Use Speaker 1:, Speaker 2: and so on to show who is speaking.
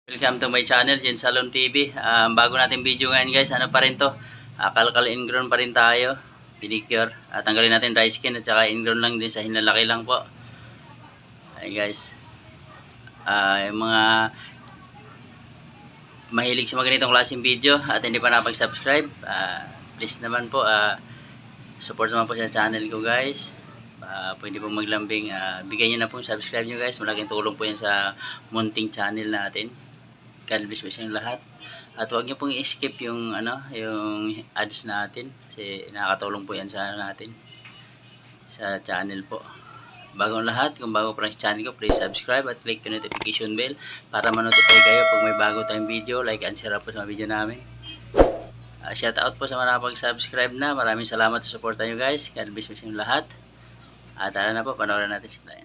Speaker 1: Welcome to my channel, Jen Salon TV. Bago natin video ngayon guys, ano pa rin to? Kalkal ingrown pa rin tayo. Pedicure. Tanggalin natin dry skin at saka ingrown lang din sa hinlalaki lang po. Ay guys. Yung mga mahilig sa mga ganitong klaseng video at hindi pa nakapag-subscribe, please naman po, support naman po sa channel ko guys. Pwede pong maglambing, bigyan nyo na po subscribe nyo guys. Malaking tulong po yan sa munting channel natin. God bless po sa inyo lahat. At huwag niyo pong i-skip yung yung ads natin kasi nakakatulong po 'yan sa natin sa channel po. Bago ang lahat, kung bago pa lang sa channel ko, please subscribe at click the notification bell para ma-notify kayo pag may bago tayong video. Like and share po sa mga video namin. Shout out po sa mga nakapag-subscribe na. Maraming salamat sa suporta niyo guys. God bless po sa inyo lahat. At tara na po, panoorin natin sila.